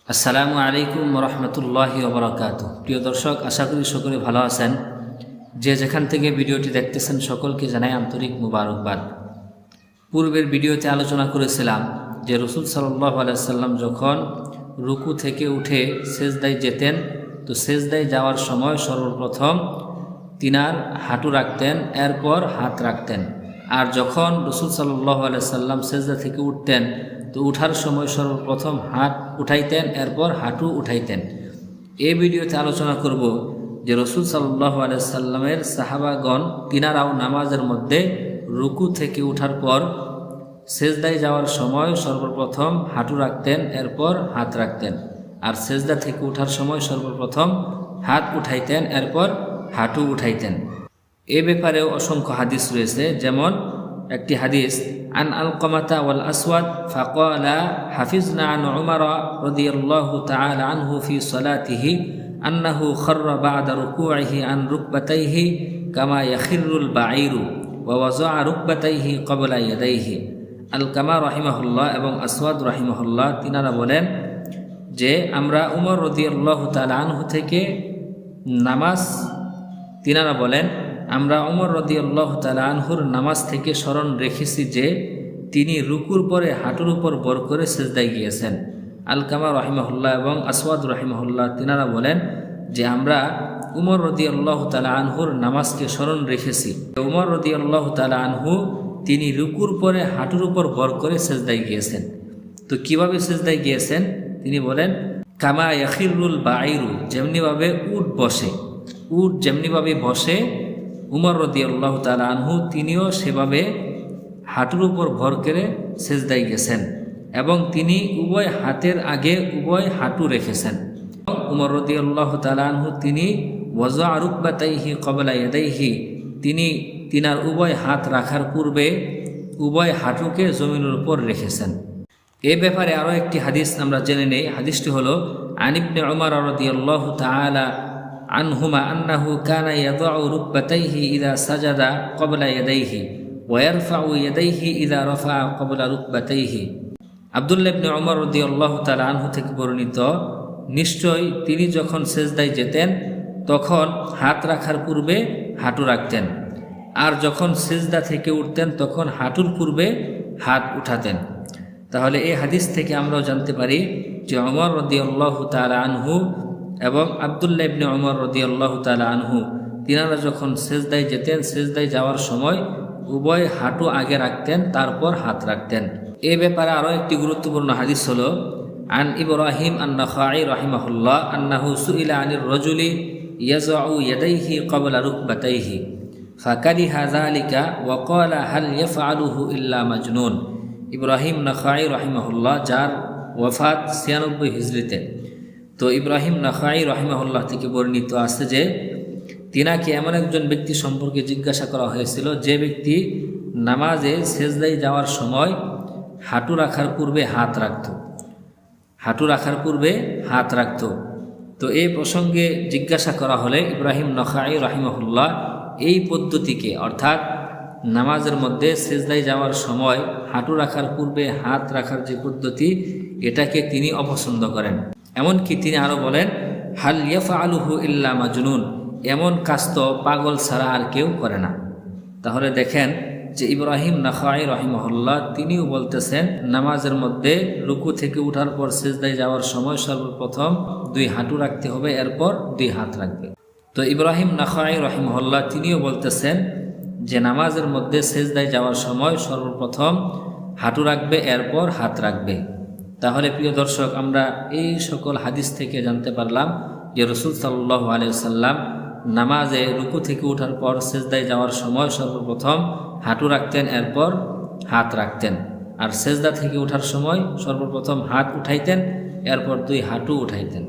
আসসালামু আলাইকুম রহমতুল্লাহি ওবরাকাতুহু। প্রিয় দর্শক, আশা করি সকলে ভালো আছেন। যে যেখান থেকে ভিডিওটি দেখতেছেন সকলকে জানাই আন্তরিক মুবারকবাদ। পূর্বের ভিডিওতে আলোচনা করেছিলাম যে রাসূল সাল্লাল্লাহু আলাইহি ওয়াসাল্লাম যখন রুকু থেকে উঠে সেজদায় যেতেন, তো সেজদায় যাওয়ার সময় সর্বপ্রথম তিনার হাঁটু রাখতেন, এরপর হাত রাখতেন। আর যখন রাসূল সাল্লাল্লাহু আলাইহি ওয়াসাল্লাম সেজদা থেকে উঠতেন, তো উঠার সময় সর্বপ্রথম হাত উঠাইতেন, এরপর হাঁটু উঠাইতেন। এই ভিডিওতে আলোচনা করব যে রাসূল সাল্লাল্লাহু আলাইহি ওয়াসাল্লামের সাহাবাগণ তিনারাও নামাজের মধ্যে রুকু থেকে উঠার পর সেজদায় যাওয়ার সময় সর্বপ্রথম হাঁটু রাখতেন, এরপর হাত রাখতেন। আর সেজদা থেকে উঠার সময় সর্বপ্রথম হাত উঠাইতেন, এরপর হাঁটু উঠাইতেন। এ ব্যাপারেও অসংখ্য হাদিস রয়েছে। যেমন একটি হাদিস, আন আলকামাতা ওয়াল আসওয়াদ ফাকালা হাফিজনা আন উমর রাদিয়াল্লাহু তাআলা আনহু ফি সালাতিহি আন্নাহু খাররা বা'দা রুকুইহি আন রুকবাতাইহি কামা ইয়াখিরুল বাঈরু ওয়া ওয়াযা'a রুকবাতাইহি ক্বাবলা ইয়াদাইহি। আলকামা রাহিমাহুল্লাহ এবং আসওয়াদ রাহিমাহুল্লাহ তিনারা বলেন যে আমরা উমর রাদিয়াল্লাহু তাআলা আনহু থেকে তিনারা বলেন আমরা উমর রাদিয়াল্লাহু তাআলা আনহুর নামাজ থেকে স্মরণ রেখেছি যে তিনি রুকুর পরে হাঁটুর উপর বর করে সেজদায় গিয়েছেন। আলকামা রাহিমাহুল্লাহ এবং আসওয়াদ রাহিমাহুল্লাহ তিনারা বলেন যে আমরা উমর রাদিয়াল্লাহু তাআলা আনহুর নামাজকে স্মরণ রেখেছি। উমর রাদিয়াল্লাহু তাআলা আনহু তিনি রুকুর পরে হাঁটুর উপর বর করে সেজদায় গিয়েছেন। তো কিভাবে সেজদায় গিয়েছেন তিনি বলেন, কামা ইয়াখিরুল বাঈরু, যেমনিভাবে উট বসে, উট যেমনিভাবে বসে উমর রাদিয়াল্লাহু তাআলা আনহু তিনিও সেভাবে হাঁটুর উপর ভর করে সেজদায় গেছেন এবং তিনি উভয় হাতের আগে উভয় হাঁটু রেখেছেন। উমর রাদিয়াল্লাহু তাআলা আনহু তিনি ওয়াযা'a রুকবাতাইহি ক্বাবলা ইয়াদাইহি, তিনি তিনার উভয় হাত রাখার পূর্বে উভয় হাঁটুকে জমিনের উপর রেখেছেন। এ ব্যাপারে আরও একটি হাদিস আমরা জেনে নেই। হাদিসটি হলো আন ইবনে উমর রাদিয়াল্লাহু তাআলা আনহুমা আন্নাহু কানা ইয়াদাউ রুকবাতাইহি ইযা সাজাদা ক্বাবলা ইয়াদাইহি ওয়া ইয়ারফাউ ইয়াদাইহি ইযা রাফা ক্বাবলা রুকবাতাইহি। আব্দুল্লাহ ইবনে উমর রাদিয়াল্লাহু তাআলা আনহু থেকে বর্ণিত, নিশ্চয় তিনি যখন সেজদায় যেতেন তখন হাত রাখার পূর্বে হাঁটু রাখতেন, আর যখন সেজদা থেকে উঠতেন তখন হাঁটুর পূর্বে হাত উঠাতেন। তাহলে এই হাদিস থেকে আমরাও জানতে পারি যে উমর রাদিয়াল্লাহু তাআলা আনহু এবং আব্দুল্লাহ ইবনে উমর রাদিয়াল্লাহু তাআলা আনহু তিনারা যখন সেজদায় যেতেন, সেজদায় যাওয়ার সময় উভয় হাঁটু আগে রাখতেন, তারপর হাত রাখতেন। এ ব্যাপারে আরও একটি গুরুত্বপূর্ণ হাদিস হলো আন ইব্রাহিম আন-নাখাঈ রাহিমাহুল্লাহ আন্নাহু সুইলা আনির রাজুলি ইয়াযাউ ইয়াদাইহি ক্বাবলা রুকবাতাইহি ফাকারিহা যালিকা ওয়া ক্বালা হাল ইয়াফআলুহু ইল্লা মাজনুন। ইব্রাহিম নাখাঈ রাহিমাহুল্লাহ, যার ওয়াফাত ৯৬ হিজরিতে। তো ইব্রাহিম নাখাঈ রাহিমাহুল্লাহ থেকে বর্ণিত আছে যে তিনাকে এমন একজন ব্যক্তি সম্পর্কে জিজ্ঞাসা করা হয়েছিল যে ব্যক্তি নামাজে সেজদায় যাওয়ার সময় হাঁটু রাখার পূর্বে হাত রাখত, হাঁটু রাখার পূর্বে হাত রাখত। তো এই প্রসঙ্গে জিজ্ঞাসা করা হলে ইব্রাহিম নাখাঈ রাহিমাহুল্লাহ এই পদ্ধতিকে, অর্থাৎ নামাজের মধ্যে সেজদায় যাওয়ার সময় হাঁটু রাখার পূর্বে হাত রাখার যে পদ্ধতি, এটাকে তিনি অপছন্দ করেন। এমনকি তিনি আরও বলেন, হাল ইয়াফআলুহু ইল্লা মাজনুন, এমন কাজ তো পাগল ছাড়া আর কেউ করে না। তাহলে দেখেন যে ইব্রাহিম নাখাঈ রাহিমাহুল্লাহ তিনিও বলতেছেন নামাজের মধ্যে রুকু থেকে উঠার পর সেজদায় যাওয়ার সময় সর্বপ্রথম দুই হাঁটু রাখতে হবে, এরপর দুই হাত রাখবে। তো ইব্রাহিম নাখাঈ রাহিমাহুল্লাহ তিনিও বলতেছেন যে নামাজের মধ্যে সেজদায় যাওয়ার সময় সর্বপ্রথম হাঁটু রাখবে, এরপর হাত রাখবে। তাহলে প্রিয় দর্শক, আমরা এই সকল হাদিস থেকে জানতে পারলাম যে রাসূল সাল্লাল্লাহু আলাইহি ওয়াসাল্লাম নামাজে রুকু থেকে ওঠার পর সেজদায় যাওয়ার সময় সর্বপ্রথম হাঁটু রাখতেন, এরপর হাত রাখতেন। আর সেজদা থেকে ওঠার সময় সর্বপ্রথম হাত উঠাইতেন, এরপর দুই হাঁটু উঠাইতেন।